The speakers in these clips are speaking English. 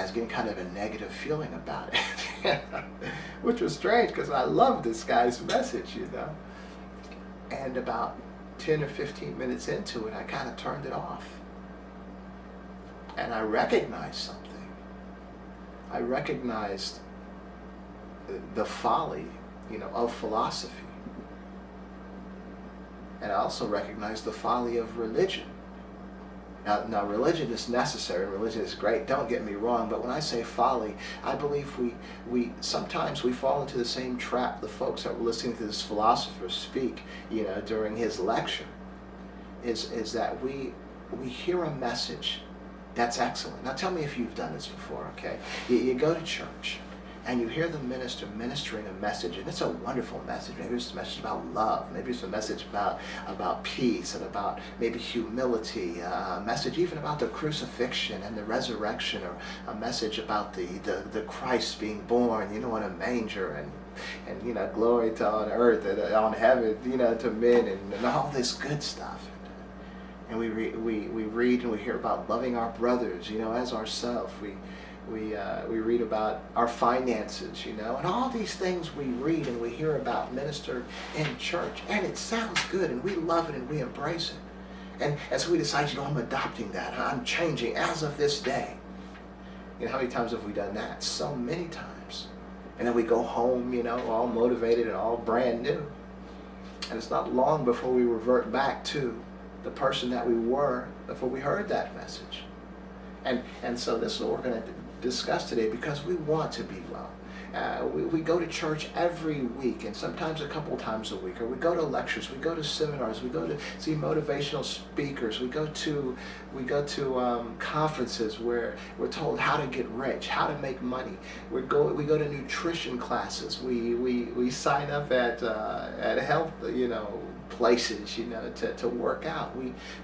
I was getting kind of a negative feeling about it, which was strange because I loved this guy's message, you know. And about 10 or 15 minutes into it, I kind of turned it off. And I recognized something. I recognized the folly, you know, of philosophy. And I also recognized the folly of religion. Now religion is necessary, religion is great, don't get me wrong, but when I say folly, I believe we sometimes we fall into the same trap the folks that were listening to this philosopher speak, you know, during his lecture, is that we hear a message that's excellent. Now tell me if you've done this before, okay? You go to church, and you hear the minister ministering a message, and it's a wonderful message. Maybe it's a message about love. Maybe it's a message about peace and about maybe humility. A message even about the crucifixion and the resurrection, or a message about the Christ being born, you know, in a manger, and you know, glory to on earth and on heaven, you know, to men, and all this good stuff. And we read and we hear about loving our brothers, you know, as ourselves. We read about our finances, you know, and all these things we read and we hear about ministered in church, and it sounds good, and we love it and we embrace it. And as we decide, you know, I'm adopting that, I'm changing as of this day. You know, how many times have we done that? So many times. And then we go home, you know, all motivated and all brand new. And it's not long before we revert back to the person that we were before we heard that message. And so this is what we're going to discuss today, because we want to be well. We go to church every week, and sometimes a couple times a week, or we go to lectures, we go to seminars, we go to see motivational speakers, we go to conferences where we're told how to get rich, how to make money. We go to nutrition classes. We sign up at health, you know, places, you know, to work out.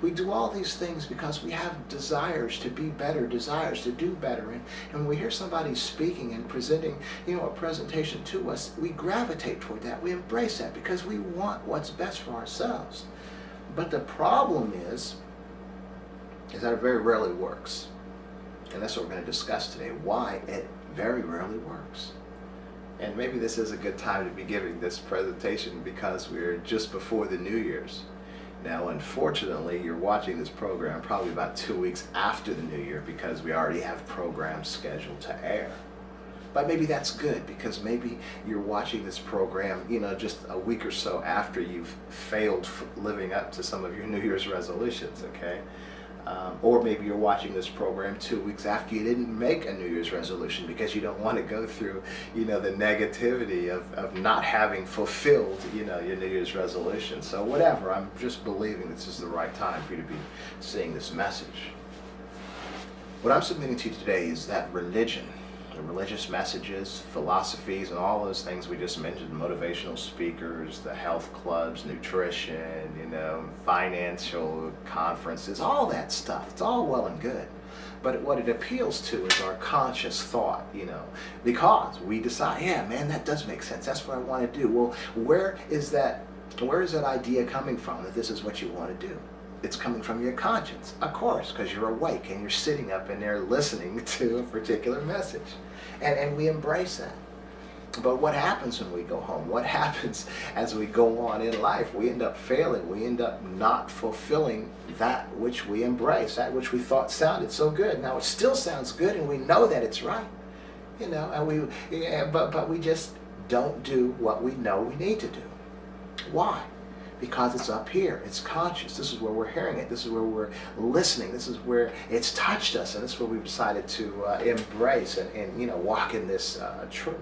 We do all these things because we have desires to be better, desires to do better. And when we hear somebody speaking and presenting, you know, a presentation to us, we gravitate toward that. We embrace that because we want what's best for ourselves. But the problem is that it very rarely works. And that's what we're going to discuss today, why it very rarely works. And maybe this is a good time to be giving this presentation because we're just before the New Year's. Now, unfortunately, you're watching this program probably about 2 weeks after the New Year because we already have programs scheduled to air. But maybe that's good, because maybe you're watching this program, you know, just a week or so after you've failed living up to some of your New Year's resolutions, okay? Or maybe you're watching this program 2 weeks after you didn't make a New Year's resolution because you don't want to go through, you know, the negativity of not having fulfilled, you know, your New Year's resolution. So whatever, I'm just believing this is the right time for you to be seeing this message. What I'm submitting to you today is that religion, the religious messages, philosophies, and all those things we just mentioned, motivational speakers, the health clubs, nutrition, you know, financial conferences, all that stuff, it's all well and good. But what it appeals to is our conscious thought, you know, because we decide, yeah, man, that does make sense, that's what I want to do. Well, where is that idea coming from, that this is what you want to do? It's coming from your conscience, of course, because you're awake and you're sitting up in there listening to a particular message. And we embrace that. But what happens when we go home? What happens as we go on in life? We end up failing. We end up not fulfilling that which we embrace, that which we thought sounded so good. Now it still sounds good, and we know that it's right, you know. And but we just don't do what we know we need to do. Why? Because it's up here, it's conscious. This is where we're hearing it. This is where we're listening. This is where it's touched us, and this is where we've decided to embrace and you know, walk in this truth.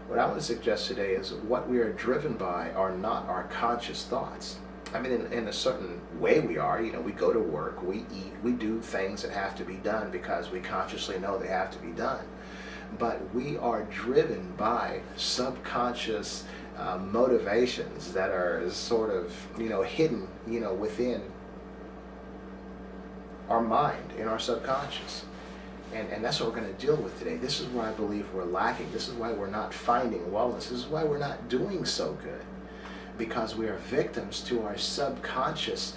What I want to suggest today is what we are driven by are not our conscious thoughts. I mean, in a certain way we are. You know, we go to work, we eat, we do things that have to be done because we consciously know they have to be done. But we are driven by subconscious motivations that are sort of, you know, hidden, you know, within our mind, in our subconscious. And that's what we're going to deal with today. This is where I believe we're lacking. This is why we're not finding wellness. This is why we're not doing so good. because we are victims to our subconscious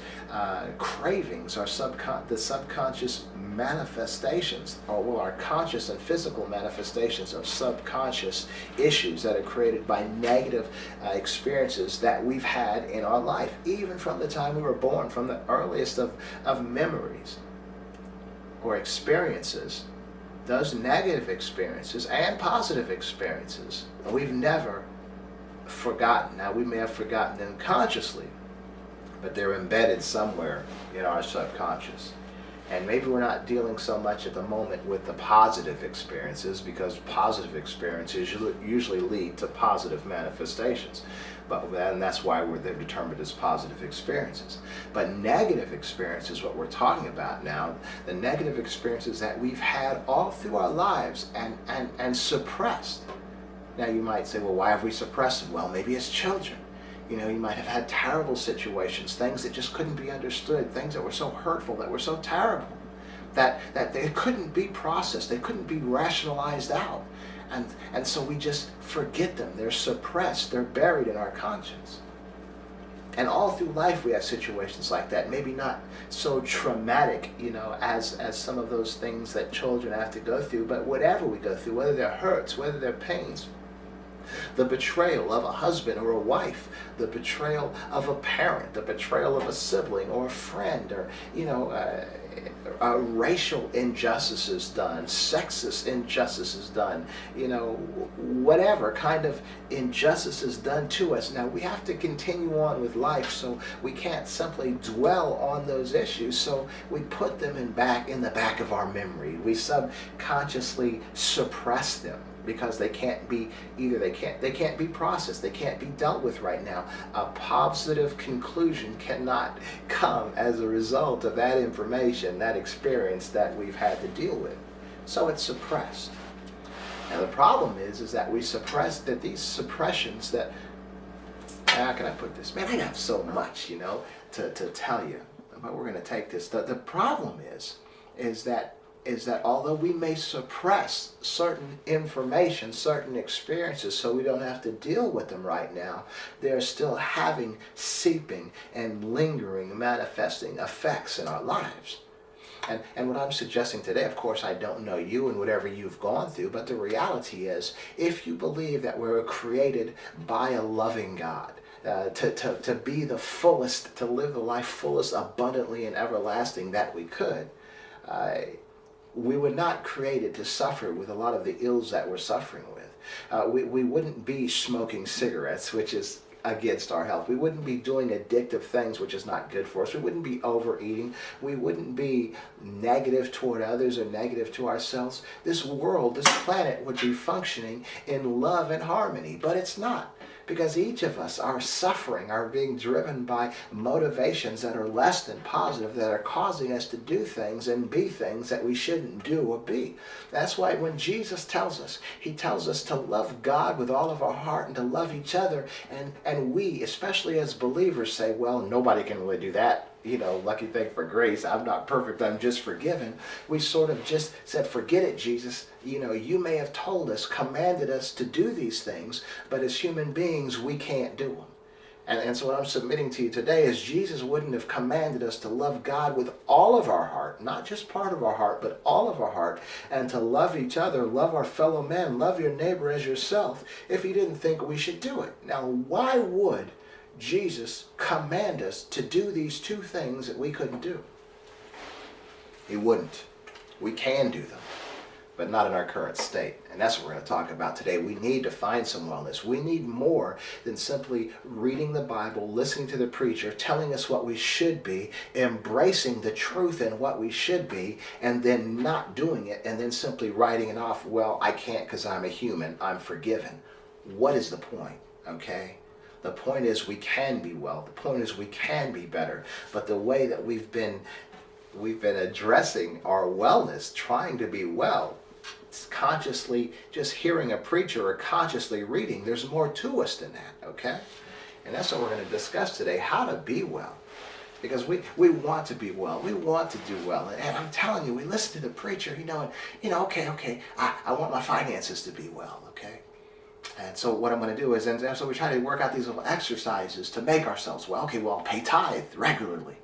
cravings, the subconscious manifestations, or well, our conscious and physical manifestations of subconscious issues that are created by negative experiences that we've had in our life, even from the time we were born, from the earliest of memories or experiences. Those negative experiences and positive experiences, we've never forgotten. Now, we may have forgotten them consciously, but they're embedded somewhere in our subconscious. And maybe we're not dealing so much at the moment with the positive experiences, because positive experiences usually lead to positive manifestations. And that's why they're determined as positive experiences. But negative experiences, what we're talking about now, the negative experiences that we've had all through our lives and suppressed. Now you might say, well, why have we suppressed them? Well, maybe as children. You might have had terrible situations, things that just couldn't be understood, things that were so hurtful, that were so terrible, that they couldn't be processed, they couldn't be rationalized out. And so we just forget them. They're suppressed, they're buried in our conscience. And all through life we have situations like that, maybe not so traumatic, as some of those things that children have to go through, but whatever we go through, whether they're hurts, whether they're pains, the betrayal of a husband or a wife, the betrayal of a parent, the betrayal of a sibling or a friend, or racial injustices done, sexist injustices done, whatever kind of injustices done to us. Now we have to continue on with life, so we can't simply dwell on those issues, so we put them in the back of our memory. We subconsciously suppress them, because they can't be processed, they can't be dealt with right now. A positive conclusion cannot come as a result of that information, that experience that we've had to deal with. So it's suppressed. Now the problem is that we suppress, that these suppressions that, how can I put this? Man, I have so much, to tell you, but we're going to take this. The problem is that although we may suppress certain information, certain experiences, so we don't have to deal with them right now, they're still having seeping and lingering, manifesting effects in our lives. And what I'm suggesting today, of course, I don't know you and whatever you've gone through, but the reality is, if you believe that we're created by a loving God, to be the fullest, to live the life fullest, abundantly, and everlasting that we could, we were not created to suffer with a lot of the ills that we're suffering with. We wouldn't be smoking cigarettes, which is against our health. We wouldn't be doing addictive things, which is not good for us. We wouldn't be overeating. We wouldn't be negative toward others or negative to ourselves. This world, this planet would be functioning in love and harmony, but it's not. Because each of us are suffering, are being driven by motivations that are less than positive, that are causing us to do things and be things that we shouldn't do or be. That's why when Jesus tells us, he tells us to love God with all of our heart and to love each other. And we, especially as believers, say, well, nobody can really do that. Lucky thing for grace, I'm not perfect, I'm just forgiven. We sort of just said, forget it, Jesus. You may have told us, commanded us to do these things, but as human beings, we can't do them. And so what I'm submitting to you today is Jesus wouldn't have commanded us to love God with all of our heart, not just part of our heart, but all of our heart, and to love each other, love our fellow men, love your neighbor as yourself, if he didn't think we should do it. Now, why would Jesus command us to do these two things that we couldn't do? He wouldn't. We can do them, but not in our current state. And that's what we're going to talk about today. We need to find some wellness. We need more than simply reading the Bible, listening to the preacher, telling us what we should be, embracing the truth in what we should be, and then not doing it, and then simply writing it off. Well, I can't because I'm a human. I'm forgiven. What is the point? Okay? The point is we can be well. The point is we can be better. But the way that we've been addressing our wellness, trying to be well, it's consciously just hearing a preacher or consciously reading, there's more to us than that, okay? And that's what we're going to discuss today, how to be well. Because we want to be well. We want to do well. And I'm telling you, we listen to the preacher, okay, I want my finances to be well, okay? And so what I'm going to do is, and so we try to work out these little exercises to make ourselves well. Okay, well, I'll pay tithe regularly.